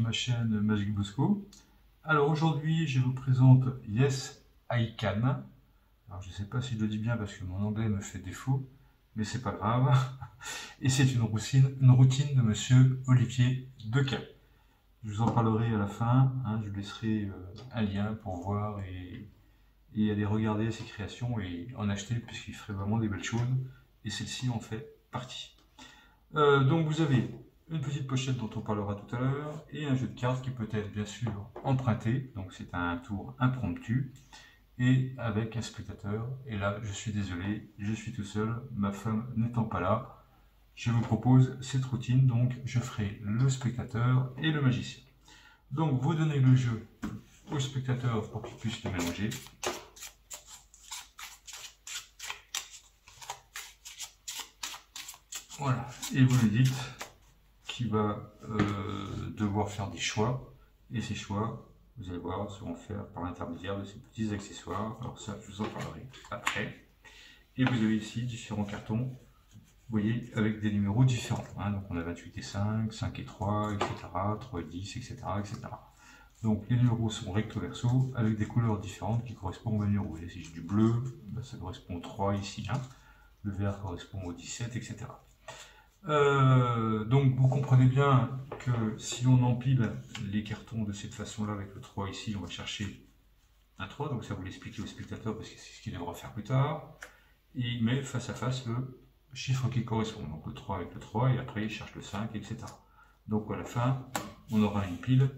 ma chaîne Magic Bosco. Alors aujourd'hui, je vous présente Yes I Can. Alors je ne sais pas si je le dis bien parce que mon anglais me fait défaut, mais c'est pas grave. Et c'est une routine de Monsieur Olivier Dequet. Je vous en parlerai à la fin. Je vous laisserai un lien pour voir et aller regarder ses créations et en acheter puisqu'il ferait vraiment des belles choses. Et celle-ci en fait partie. Donc vous avez une petite pochette dont on parlera tout à l'heure et un jeu de cartes qui peut être bien sûr emprunté, donc c'est un tour impromptu et avec un spectateur. Et là je suis désolé, je suis tout seul, ma femme n'étant pas là. Je vous propose cette routine, donc je ferai le spectateur et le magicien. Donc vous donnez le jeu au spectateur pour qu'il puisse le mélanger. Voilà, et vous lui dites qu'il va devoir faire des choix, et ces choix, vous allez voir, seront faits par l'intermédiaire de ces petits accessoires. Alors ça, je vous en parlerai après. Et vous avez ici différents cartons, vous voyez, avec des numéros différents. Donc on a 28 et 5, 5 et 3, etc., 3 et 10, etc., etc. Donc les numéros sont recto verso, avec des couleurs différentes qui correspondent au numéro. Et si j'ai du bleu, ça correspond au 3 ici, le vert correspond au 17, etc. Donc vous comprenez bien que si on empile les cartons de cette façon là avec le 3 ici, on va chercher un 3, donc ça vous l'expliquez au spectateur parce que c'est ce qu'il devra faire plus tard. Et il met face à face le chiffre qui correspond, donc le 3 avec le 3, et après il cherche le 5, etc. Donc à la fin on aura une pile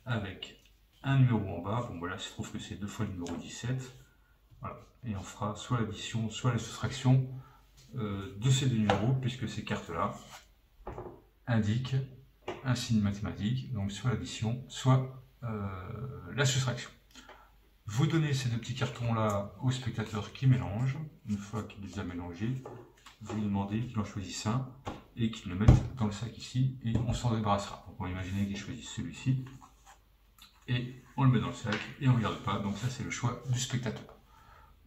avec un numéro en bas. Bon voilà, il se trouve que c'est 2 fois le numéro 17, voilà. Et on fera soit l'addition soit la soustraction de ces deux numéros, puisque ces cartes-là indiquent un signe mathématique, donc soit l'addition, soit la soustraction. Vous donnez ces deux petits cartons-là au spectateur qui mélange. Une fois qu'il les a mélangés, vous lui demandez qu'il en choisisse un et qu'il le mette dans le sac ici, et on s'en débarrassera. Donc on va imaginer qu'il choisisse celui-ci, et on le met dans le sac, et on ne regarde pas. Donc ça, c'est le choix du spectateur.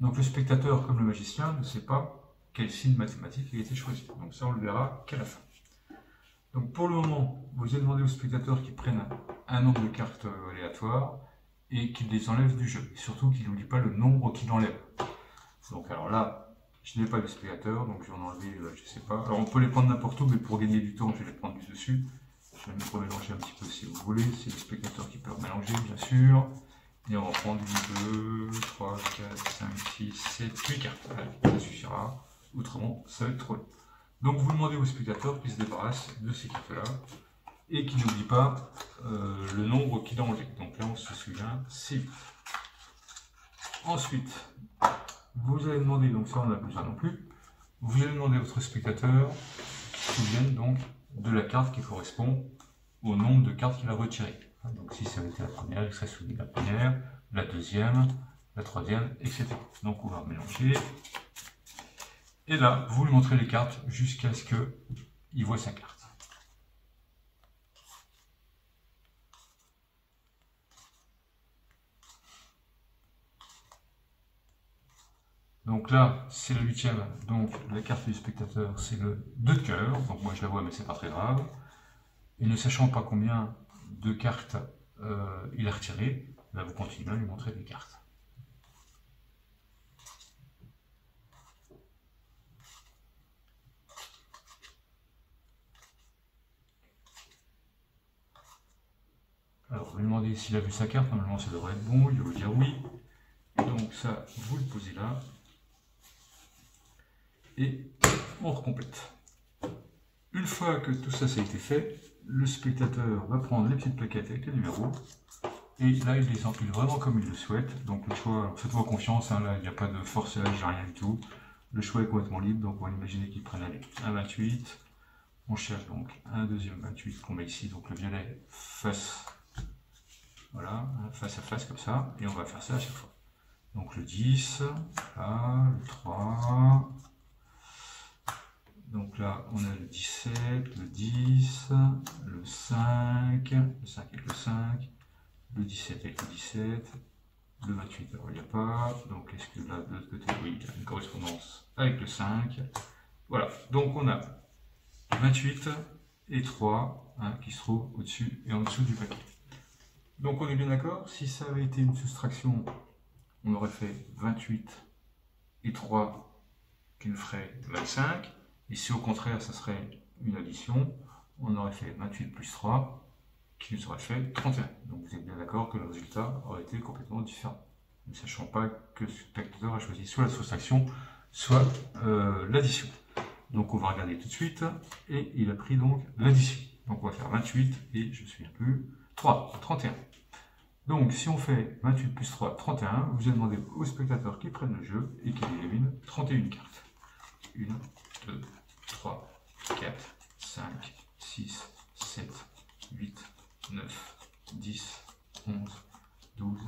Donc le spectateur, comme le magicien, ne sait pas quel signe mathématique a été choisi. Donc ça, on le verra qu'à la fin. Donc pour le moment, vous allez demander aux spectateurs qu'ils prennent un nombre de cartes aléatoires et qu'ils les enlèvent du jeu. Et surtout qu'ils n'oublient pas le nombre qu'ils enlèvent. Donc alors là, je n'ai pas de spectateur, donc je vais en enlever, je ne sais pas. Alors on peut les prendre n'importe où, mais pour gagner du temps, je vais les prendre du dessus. Je vais me mélanger un petit peu si vous voulez. C'est le spectateur qui peut mélanger, bien sûr. Et on va prendre 1, 2, 3, 4, 5, 6, 7, 8 cartes. Voilà, ça suffira. Autrement, ça va être trop long. Donc vous demandez au spectateur qu'il se débarrasse de ces cartes-là et qu'il n'oublie pas le nombre qu'il a enlevé. Donc là, on se souvient, c'est 8. Ensuite, vous allez demander, donc ça on n'a plus besoin non plus, vous allez demander à votre spectateur qu'il se souvienne donc de la carte qui correspond au nombre de cartes qu'il a retirées. Donc si ça avait été la première, il serait souvenu de la première, la deuxième, la troisième, etc. Donc on va mélanger. Et là, vous lui montrez les cartes jusqu'à ce qu'il voit sa carte. Donc là, c'est le 8e. Donc la carte du spectateur, c'est le 2 de cœur. Donc moi je la vois, mais c'est pas très grave. Et ne sachant pas combien de cartes il a retiré, là vous continuez à lui montrer les cartes. Alors, vous lui demandez s'il a vu sa carte, normalement ça devrait être bon, il va vous dire oui. Donc ça, vous le posez là. Et on recomplète. Une fois que tout ça, ça a été fait, le spectateur va prendre les petites plaquettes avec les numéros. Et là, il les empile vraiment comme il le souhaite. Donc le choix, faites-moi confiance, là, il n'y a pas de forçage, rien du tout. Le choix est complètement libre, donc on va imaginer qu'il prenne un 28. On cherche donc un deuxième 28 qu'on met ici, donc le violet face. Voilà, face à face comme ça, et on va faire ça à chaque fois. Donc le 10, là, le 3, donc là on a le 17, le 10, le 5 avec le 5, le 17 avec le 17, le 28, alors il n'y a pas, donc est-ce que là de l'autre côté, oui, il y a une correspondance avec le 5, voilà, donc on a 28, et 3 hein, qui se trouvent au-dessus et en dessous du paquet. Donc on est bien d'accord, si ça avait été une soustraction, on aurait fait 28 et 3 qui nous ferait 25. Et si au contraire ça serait une addition, on aurait fait 28 plus 3 qui nous aurait fait 31. Donc vous êtes bien d'accord que le résultat aurait été complètement différent. Ne sachant pas que ce spectateur a choisi soit la soustraction, soit l'addition. Donc on va regarder tout de suite, et il a pris donc l'addition. Donc on va faire 28 et je ne me souviens plus, 3, 31. Donc si on fait 28 plus 3, 31, vous allez demander au spectateur qui prenne le jeu et qu'il élimine 31 cartes. 1, 2, 3, 4, 5, 6, 7, 8, 9, 10, 11, 12,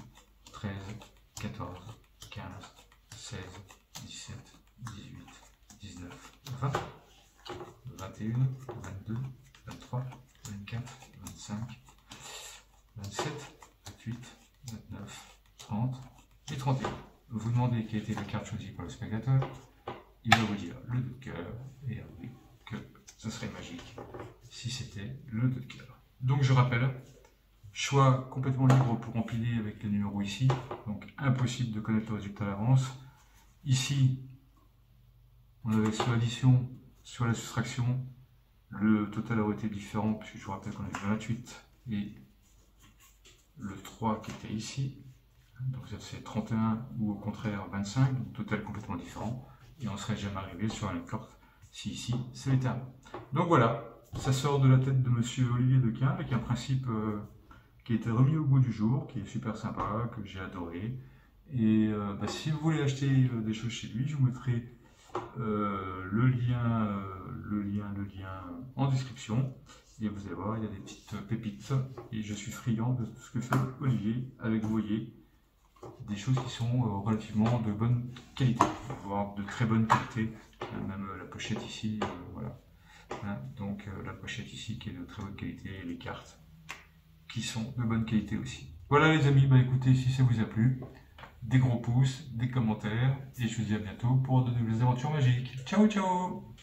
13, 14, 15, 16, 17, 18, 19, 20, 21, 22, 23, 24, 25, 27, 28, 29, 30 et 31. Vous demandez quelle était la carte choisie par le spectateur. Il va vous dire le 2 de cœur et avouer que ce serait magique si c'était le 2 de cœur. Donc je rappelle, choix complètement libre pour empiler avec les numéros ici. Donc impossible de connaître le résultat à l'avance. Ici, on avait soit l'addition, soit la soustraction. Le total aurait été différent puisque je vous rappelle qu'on avait 28 et le 3 qui était ici. Donc ça c'est 31 ou au contraire 25, donc total complètement différent. Et on ne serait jamais arrivé sur la même carte si ici c'est l'état. Donc voilà, ça sort de la tête de monsieur Olivier Dequin avec un principe qui a été remis au goût du jour, qui est super sympa, que j'ai adoré. Et si vous voulez acheter des choses chez lui, je vous mettrai le lien en description. Et vous allez voir, il y a des petites pépites. Et je suis friand de tout ce que fait Olivier avec, vous voyez, des choses qui sont relativement de bonne qualité, voire de très bonne qualité. Même la pochette ici, voilà. Hein, donc la pochette ici qui est de très bonne qualité, et les cartes qui sont de bonne qualité aussi. Voilà les amis, bah écoutez, si ça vous a plu, des gros pouces, des commentaires, et je vous dis à bientôt pour de nouvelles aventures magiques. Ciao ciao.